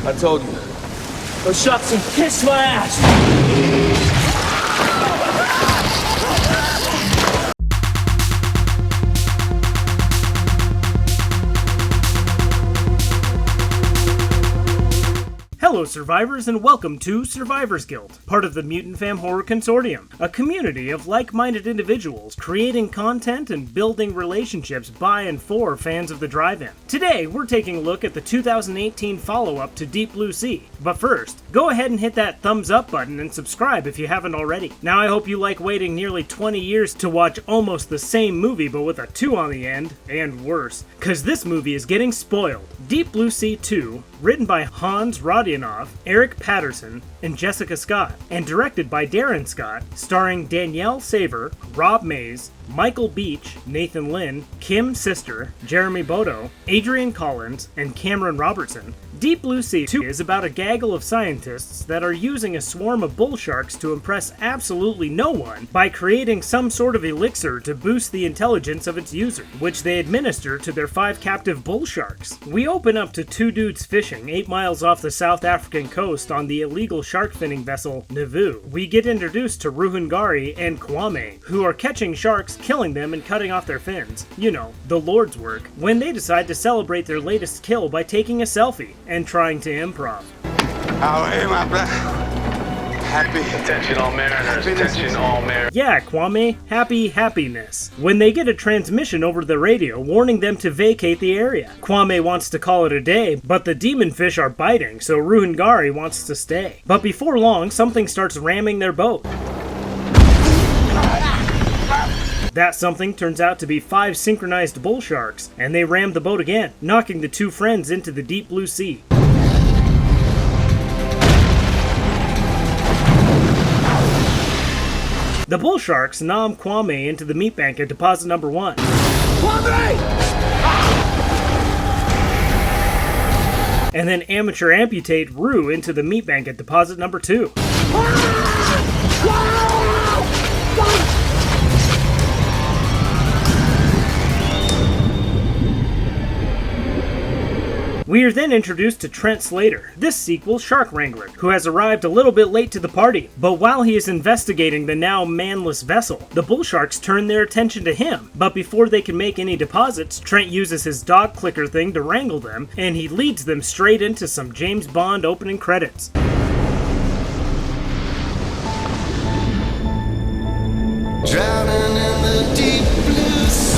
I told you. Those sharks can kiss my ass! Hello survivors and welcome to Survivors Guild, part of the Mutant Fam Horror Consortium, a community of like-minded individuals creating content and building relationships by and for fans of the drive-in. Today we're taking a look at the 2018 follow-up to Deep Blue Sea, but first, go ahead and hit that thumbs up button and subscribe if you haven't already. Now I hope you like waiting nearly 20 years to watch almost the same movie but with a 2 on the end, and worse, cause this movie is getting spoiled. Deep Blue Sea 2, written by Hans Rodionov, Eric Patterson, and Jessica Scott, and directed by Darren Scott, starring Danielle Saver, Rob Mays, Michael Beach, Nathan Lynn, Kim Sister, Jeremy Bodo, Adrian Collins, and Cameron Robertson. Deep Blue Sea 2 is about a gaggle of scientists that are using a swarm of bull sharks to impress absolutely no one by creating some sort of elixir to boost the intelligence of its user, which they administer to their 5 captive bull sharks. We open up to 2 dudes fishing 8 miles off the South African coast on the illegal shark finning vessel Nauvoo. We get introduced to Ruhengari and Kwame, who are catching sharks, killing them, and cutting off their fins. You know, the Lord's work. When they decide to celebrate their latest kill by taking a selfie and trying to improv. Oh, hey, my black. Happy. Attention all mariners, attention all mariners. Yeah, Kwame, happiness. When they get a transmission over the radio warning them to vacate the area. Kwame wants to call it a day, but the demon fish are biting, so Ruhengari wants to stay. But before long, something starts ramming their boat. That something turns out to be 5 synchronized bull sharks, and they ram the boat again, knocking the 2 friends into the deep blue sea. The bull sharks nom Kwame into the meat bank at deposit number 1. Kwame! And then amateur amputate Rue into the meat bank at deposit number 2. We are then introduced to Trent Slater, this sequel's shark wrangler, who has arrived a little bit late to the party. But while he is investigating the now manless vessel, the bull sharks turn their attention to him. But before they can make any deposits, Trent uses his dog clicker thing to wrangle them, and he leads them straight into some James Bond opening credits. Drowning in the deep blue sea.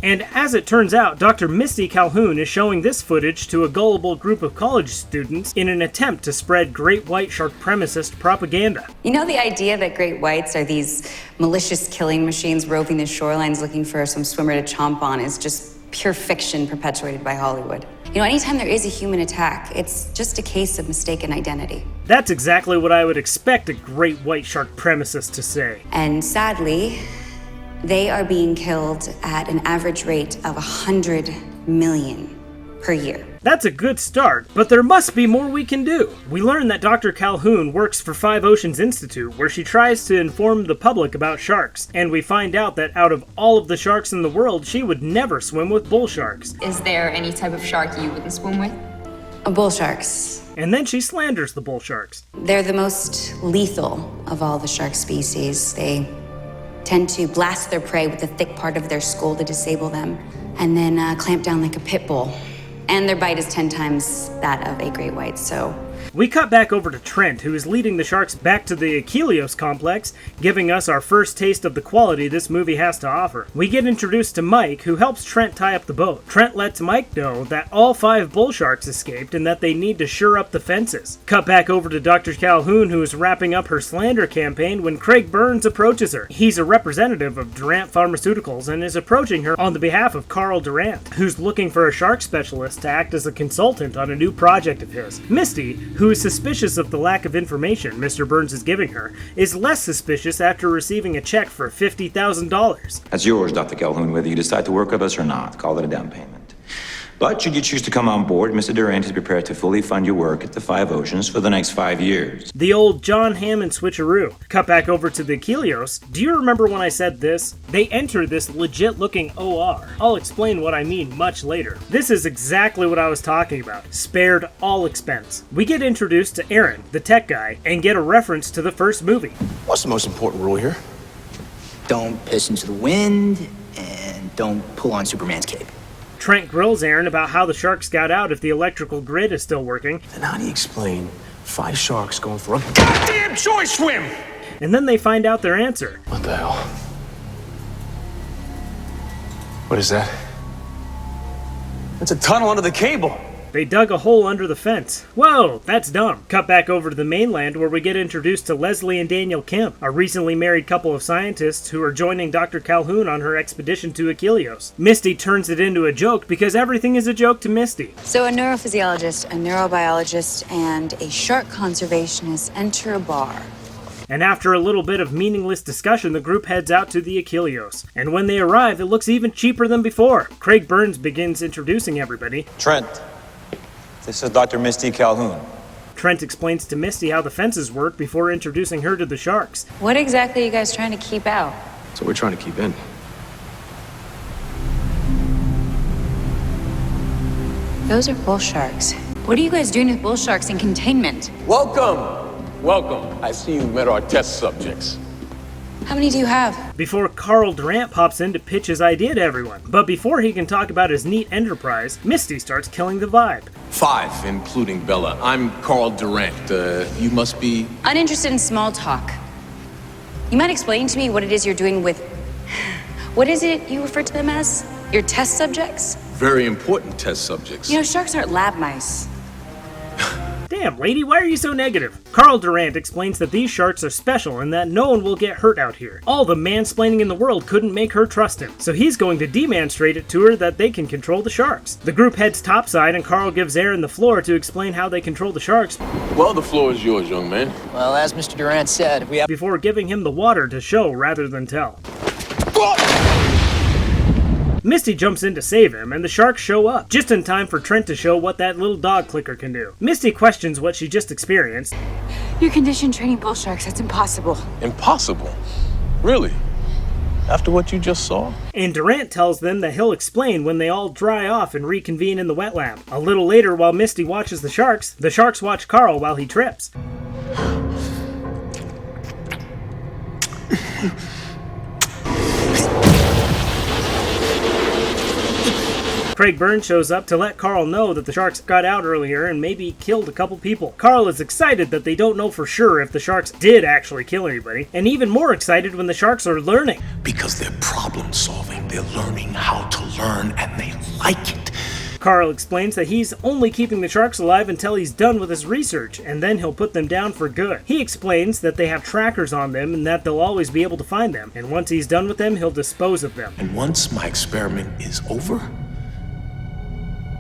And as it turns out, Dr. Misty Calhoun is showing this footage to a gullible group of college students in an attempt to spread great white shark supremacist propaganda. You know the idea that great whites are these malicious killing machines roving the shorelines looking for some swimmer to chomp on is just pure fiction perpetuated by Hollywood. You know, anytime there is a human attack, it's just a case of mistaken identity. That's exactly what I would expect a great white shark supremacist to say. And sadly, they are being killed at an average rate of 100 million per year. That's a good start, but there must be more we can do. We learn that Dr. Calhoun works for 5 Oceans Institute, where she tries to inform the public about sharks, and we find out that out of all of the sharks in the world, she would never swim with bull sharks. Is there any type of shark you wouldn't swim with? Bull sharks. And then she slanders the bull sharks. They're the most lethal of all the shark species. They tend to blast their prey with the thick part of their skull to disable them, and then clamp down like a pit bull. And their bite is 10 times that of a great white, so... We cut back over to Trent, who is leading the sharks back to the Achilleos complex, giving us our first taste of the quality this movie has to offer. We get introduced to Mike, who helps Trent tie up the boat. Trent lets Mike know that all 5 bull sharks escaped and that they need to shore up the fences. Cut back over to Dr. Calhoun, who is wrapping up her slander campaign when Craig Burns approaches her. He's a representative of Durant Pharmaceuticals and is approaching her on the behalf of Carl Durant, who's looking for a shark specialist to act as a consultant on a new project of his. Misty, who is suspicious of the lack of information Mr. Burns is giving her, is less suspicious after receiving a check for $50,000. That's yours, Dr. Calhoun, whether you decide to work with us or not. Call it a down payment. But should you choose to come on board, Mr. Durant is prepared to fully fund your work at the Five Oceans for the next 5 years. The old John Hammond switcheroo. Cut back over to the Achilleos. Do you remember when I said this? They enter this legit-looking OR. I'll explain what I mean much later. This is exactly what I was talking about. Spared all expense. We get introduced to Aaron, the tech guy, and get a reference to the first movie. What's the most important rule here? Don't piss into the wind, and don't pull on Superman's cape. Trent grills Aaron about how the sharks got out if the electrical grid is still working. Then how do you explain 5 sharks going for a goddamn choice swim? And then they find out their answer. What the hell? What is that? It's a tunnel under the cable. They dug a hole under the fence. Whoa, that's dumb. Cut back over to the mainland where we get introduced to Leslie and Daniel Kim, a recently married couple of scientists who are joining Dr. Calhoun on her expedition to Achilleos. Misty turns it into a joke because everything is a joke to Misty. So a neurophysiologist, a neurobiologist, and a shark conservationist enter a bar. And after a little bit of meaningless discussion, the group heads out to the Achilleos. And when they arrive, it looks even cheaper than before. Craig Burns begins introducing everybody. Trent, this is Dr. Misty Calhoun. Trent explains to Misty how the fences work before introducing her to the sharks. What exactly are you guys trying to keep out? So we're trying to keep in. Those are bull sharks. What are you guys doing with bull sharks in containment? Welcome! Welcome. I see you met our test subjects. How many do you have? Before Carl Durant pops in to pitch his idea to everyone. But before he can talk about his neat enterprise, Misty starts killing the vibe. 5, including Bella. I'm Carl Durant. You must be... Uninterested in small talk. You mind explaining to me what it is you're doing with... What is it you refer to them as? Your test subjects? Very important test subjects. You know, sharks aren't lab mice. Damn, lady, why are you so negative? Carl Durant explains that these sharks are special and that no one will get hurt out here. All the mansplaining in the world couldn't make her trust him, so he's going to demonstrate it to her that they can control the sharks. The group heads topside and Carl gives Aaron the floor to explain how they control the sharks. Well, the floor is yours, young man. Well, as Mr. Durant said, we have... Before giving him the water to show rather than tell. Misty jumps in to save him, and the sharks show up, just in time for Trent to show what that little dog clicker can do. Misty questions what she just experienced. You're conditioned training bull sharks. That's impossible. Impossible? Really? After what you just saw? And Durant tells them that he'll explain when they all dry off and reconvene in the wet lab. A little later, while Misty watches the sharks watch Carl while he trips. Craig Burns shows up to let Carl know that the sharks got out earlier and maybe killed a couple people. Carl is excited that they don't know for sure if the sharks did actually kill anybody, and even more excited when the sharks are learning. Because they're problem solving, they're learning how to learn, and they like it. Carl explains that he's only keeping the sharks alive until he's done with his research, and then he'll put them down for good. He explains that they have trackers on them and that they'll always be able to find them, and once he's done with them, he'll dispose of them. And once my experiment is over,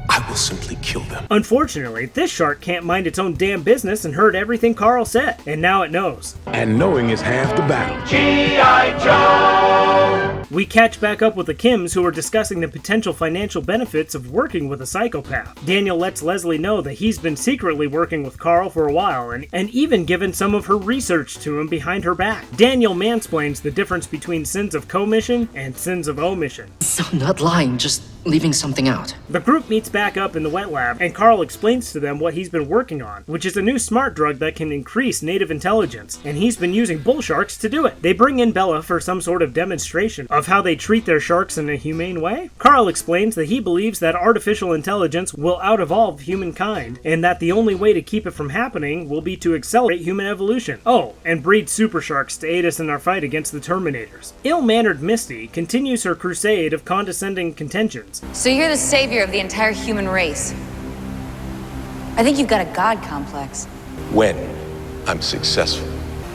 I will simply kill them. Unfortunately, this shark can't mind its own damn business and heard everything Carl said, and now it knows. And knowing is half the battle. G.I. Joe! We catch back up with the Kims, who are discussing the potential financial benefits of working with a psychopath. Daniel lets Leslie know that he's been secretly working with Carl for a while, and even given some of her research to him behind her back. Daniel mansplains the difference between sins of commission and sins of omission. So not lying, just leaving something out. The group meets back up in the wet lab, and Carl explains to them what he's been working on, which is a new smart drug that can increase native intelligence, and he's been using bull sharks to do it. They bring in Bella for some sort of demonstration of how they treat their sharks in a humane way. Carl explains that he believes that artificial intelligence will out-evolve humankind, and that the only way to keep it from happening will be to accelerate human evolution. Oh, and breed super sharks to aid us in our fight against the Terminators. Ill-mannered Misty continues her crusade of condescending contentions. So you're the savior of the entire human race. I think you've got a god complex. When I'm successful,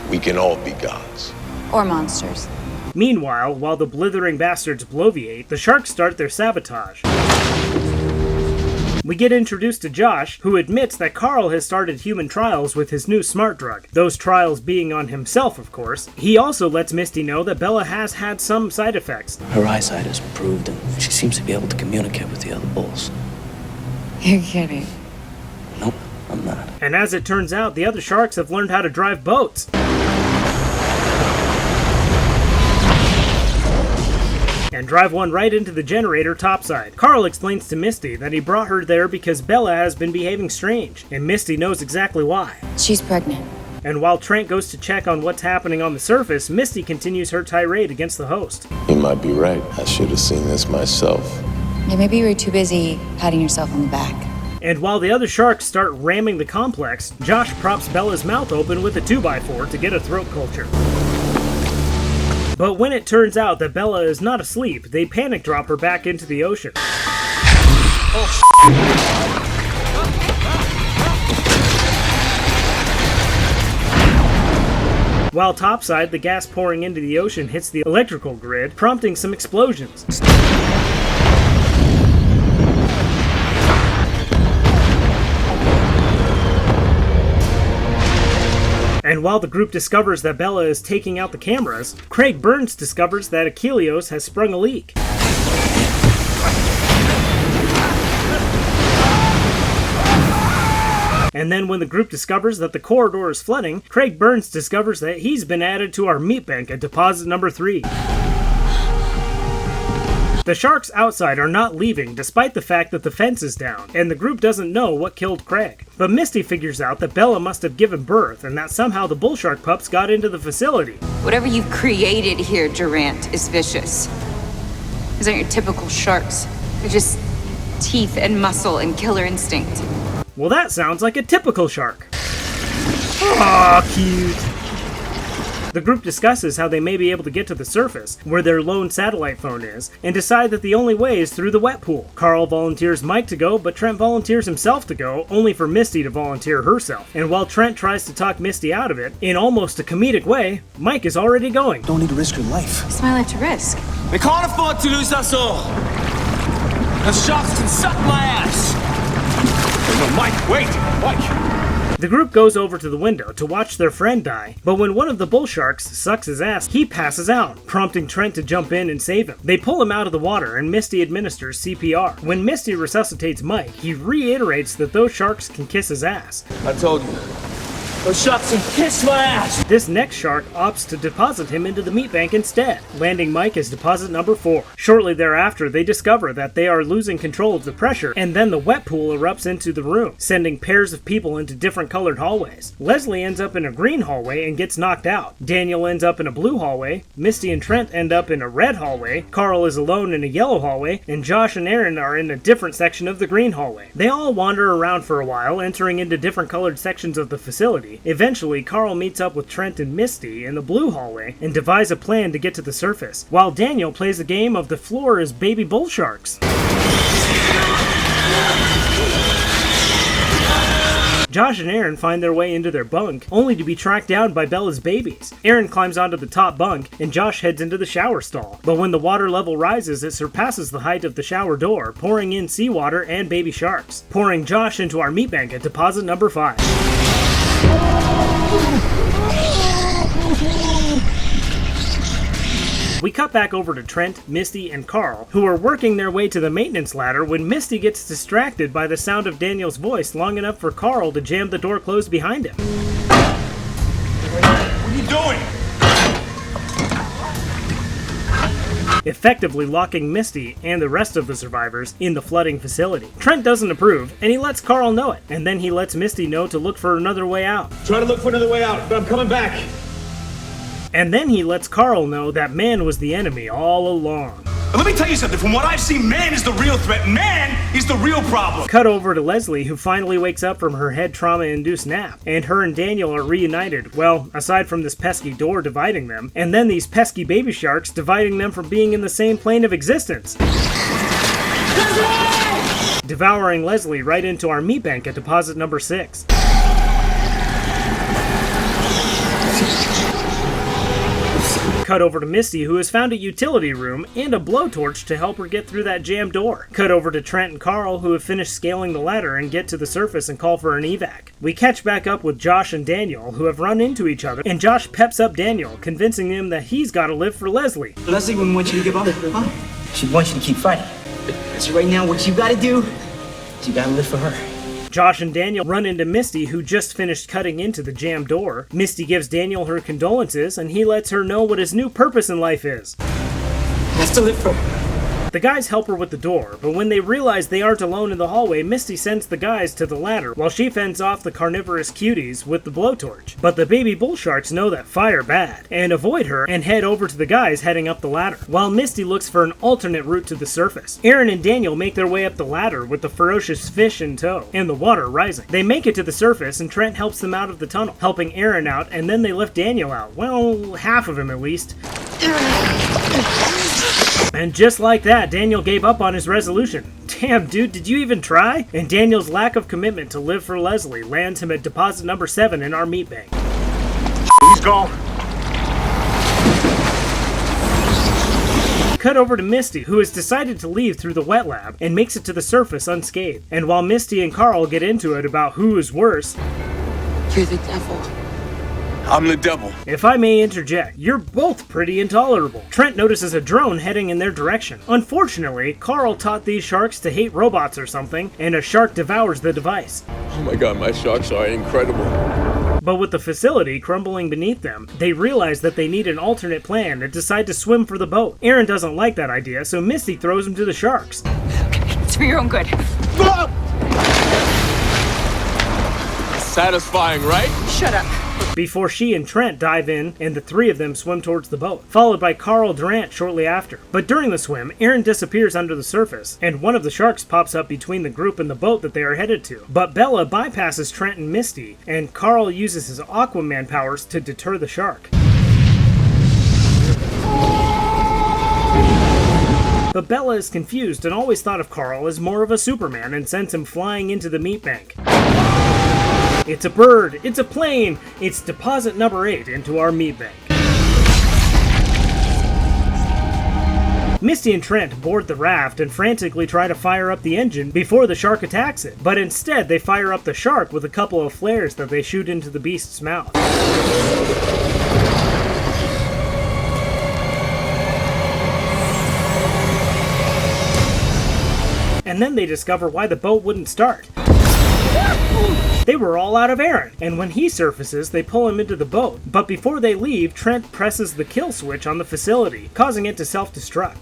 we can all be gods. Or monsters. Meanwhile, while the blithering bastards bloviate, the sharks start their sabotage. We get introduced to Josh, who admits that Carl has started human trials with his new smart drug, those trials being on himself, of course. He also lets Misty know that Bella has had some side effects. Her eyesight has improved, and she seems to be able to communicate with the other bulls. You're kidding. Nope, I'm not. And as it turns out, the other sharks have learned how to drive boats. And drive one right into the generator topside. Carl explains to Misty that he brought her there because Bella has been behaving strange, and Misty knows exactly why. She's pregnant. And while Trent goes to check on what's happening on the surface, Misty continues her tirade against the host. You might be right. I should have seen this myself. Yeah, maybe you were too busy patting yourself on the back. And while the other sharks start ramming the complex, Josh props Bella's mouth open with a 2x4 to get a throat culture. But when it turns out that Bella is not asleep, they panic drop her back into the ocean. While topside, the gas pouring into the ocean hits the electrical grid, prompting some explosions. And while the group discovers that Bella is taking out the cameras, Craig Burns discovers that Achilleos has sprung a leak. And then when the group discovers that the corridor is flooding, Craig Burns discovers that he's been added to our meat bank at deposit number 3. The sharks outside are not leaving despite the fact that the fence is down, and the group doesn't know what killed Craig. But Misty figures out that Bella must have given birth and that somehow the bull shark pups got into the facility. Whatever you've created here, Durant, is vicious. These aren't your typical sharks. They're just teeth and muscle and killer instinct. Well, that sounds like a typical shark. Aw, cute. The group discusses how they may be able to get to the surface, where their lone satellite phone is, and decide that the only way is through the wet pool. Carl volunteers Mike to go, but Trent volunteers himself to go, only for Misty to volunteer herself. And while Trent tries to talk Misty out of it, in almost a comedic way, Mike is already going. Don't need to risk your life. It's my life to risk. We can't afford to lose us all. The sharks can suck my ass. No, Mike, wait! Mike! The group goes over to the window to watch their friend die, but when one of the bull sharks sucks his ass, he passes out, prompting Trent to jump in and save him. They pull him out of the water and Misty administers CPR. When Misty resuscitates Mike, he reiterates that those sharks can kiss his ass. I told you. Those sharks can kiss my ass. This next shark opts to deposit him into the meat bank instead, landing Mike as deposit number 4. Shortly thereafter, they discover that they are losing control of the pressure, and then the wet pool erupts into the room, sending pairs of people into different colored hallways. Leslie ends up in a green hallway and gets knocked out. Daniel ends up in a blue hallway, Misty and Trent end up in a red hallway, Carl is alone in a yellow hallway, and Josh and Aaron are in a different section of the green hallway. They all wander around for a while, entering into different colored sections of the facility. Eventually, Carl meets up with Trent and Misty in the blue hallway and devise a plan to get to the surface, while Daniel plays a game of the floor is baby bull sharks. Josh and Aaron find their way into their bunk, only to be tracked down by Bella's babies. Aaron climbs onto the top bunk, and Josh heads into the shower stall. But when the water level rises, it surpasses the height of the shower door, pouring in seawater and baby sharks, pouring Josh into our meat bank at deposit number 5. We cut back over to Trent, Misty, and Carl, who are working their way to the maintenance ladder when Misty gets distracted by the sound of Daniel's voice long enough for Carl to jam the door closed behind him. What are you doing? Effectively locking Misty and the rest of the survivors in the flooding facility. Trent doesn't approve, and he lets Carl know it, and then he lets Misty know to look for another way out. Try to look for another way out, but I'm coming back. And then he lets Carl know that man was the enemy all along. Let me tell you something, from what I've seen, man is the real threat. Man is the real problem. Cut over to Leslie, who finally wakes up from her head trauma-induced nap, and her and Daniel are reunited, well, aside from this pesky door dividing them, and then these pesky baby sharks dividing them from being in the same plane of existence. Devouring Leslie right into our meat bank at deposit number 6. Cut over to Misty, who has found a utility room and a blowtorch to help her get through that jammed door. Cut over to Trent and Carl, who have finished scaling the ladder and get to the surface and call for an evac. We catch back up with Josh and Daniel, who have run into each other, and Josh peps up Daniel, convincing him that he's got to live for Leslie. Leslie wouldn't want you to give up, huh? She wants you to keep fighting. So right now, what you gotta do You gotta live for her. Josh and Daniel run into Misty, who just finished cutting into the jammed door. Misty gives Daniel her condolences, and he lets her know what his new purpose in life is. I have to live for her. The guys help her with the door, but when they realize they aren't alone in the hallway, Misty sends the guys to the ladder, while she fends off the carnivorous cuties with the blowtorch. But the baby bull sharks know that fire bad, and avoid her and head over to the guys heading up the ladder, while Misty looks for an alternate route to the surface. Aaron and Daniel make their way up the ladder with the ferocious fish in tow, and the water rising. They make it to the surface, and Trent helps them out of the tunnel, helping Aaron out, and then they lift Daniel out. Well, half of him at least. And just like that, Daniel gave up on his resolution. Damn, dude, did you even try? And Daniel's lack of commitment to live for Leslie lands him at deposit number 7 in our meat bank. He's gone. Cut over to Misty, who has decided to leave through the wet lab and makes it to the surface unscathed. And while Misty and Carl get into it about who is worse, You're the devil. I'm the devil. if I may interject, you're both pretty intolerable. Trent notices a drone heading in their direction. Unfortunately, Carl taught these sharks to hate robots or something, and a shark devours the device. Oh my god, my sharks are incredible. But with the facility crumbling beneath them, they realize that they need an alternate plan and decide to swim for the boat. Aaron doesn't like that idea, so Misty throws him to the sharks. It's for your own good. Satisfying, right? Shut up. Before she and Trent dive in, and the three of them swim towards the boat, followed by Carl Durant shortly after. But during the swim, Aaron disappears under the surface, and one of the sharks pops up between the group and the boat that they are headed to. But Bella bypasses Trent and Misty, and Carl uses his Aquaman powers to deter the shark. But Bella is confused and always thought of Carl as more of a Superman and sends him flying into the meat bank. It's a bird, it's a plane, it's deposit number 8 into our meat bank. Misty and Trent board the raft and frantically try to fire up the engine before the shark attacks it, but instead they fire up the shark with a couple of flares that they shoot into the beast's mouth. And then they discover why the boat wouldn't start. They were all out of Aaron, and when he surfaces, they pull him into the boat. But before they leave, Trent presses the kill switch on the facility, causing it to self-destruct.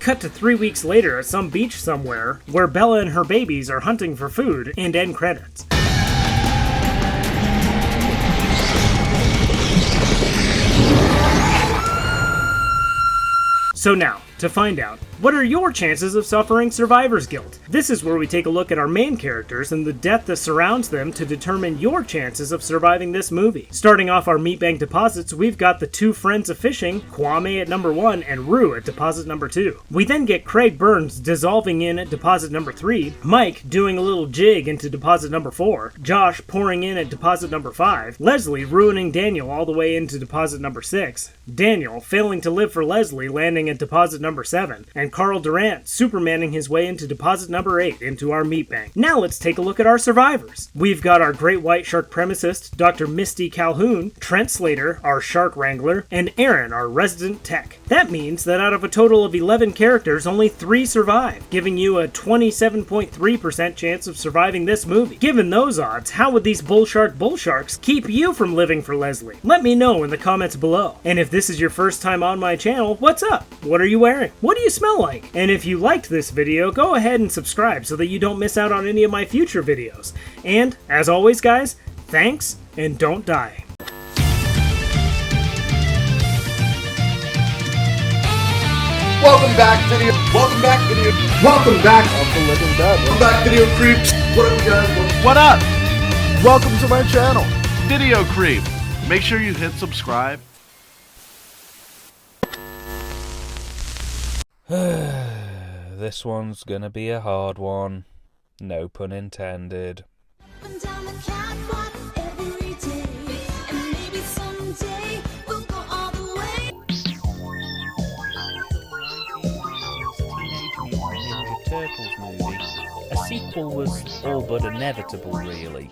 Cut to 3 weeks later at some beach somewhere, where Bella and her babies are hunting for food, and end credits. So now, to find out, what are your chances of suffering survivor's guilt? This is where we take a look at our main characters and the death that surrounds them to determine your chances of surviving this movie. Starting off our meat bank deposits, we've got the two friends of fishing, Kwame at number 1 and Rue at deposit number 2. We then get Craig Burns dissolving in at deposit number 3, Mike doing a little jig into deposit number 4, Josh pouring in at deposit number 5, Leslie ruining Daniel all the way into deposit number 6, Daniel failing to live for Leslie landing at deposit number 7, and Carl Durant supermaning his way into deposit number 8 into our meat bank. Now let's take a look at our survivors. We've got our great white shark premicist, Dr. Misty Calhoun, Trent Slater, our shark wrangler, and Aaron, our resident tech. That means that out of a total of 11 characters, only 3 survive, giving you a 27.3% chance of surviving this movie. Given those odds, how would these bull sharks keep you from living for Leslie? Let me know in the comments below. And if this is your first time on my channel, what's up? What are you wearing? What do you smell like? And if you liked this video, go ahead and subscribe so that you don't miss out on any of my future videos. And, as always guys, thanks, and don't die. Welcome back, video. Welcome back, video. Welcome back. Uncle Living Dead. Welcome back, video creeps. What up, you guys? What up? Welcome to my channel, Video Creep. Make sure you hit subscribe. This one's gonna be a hard one. No pun intended. Turtles movie. A sequel was all but inevitable, really.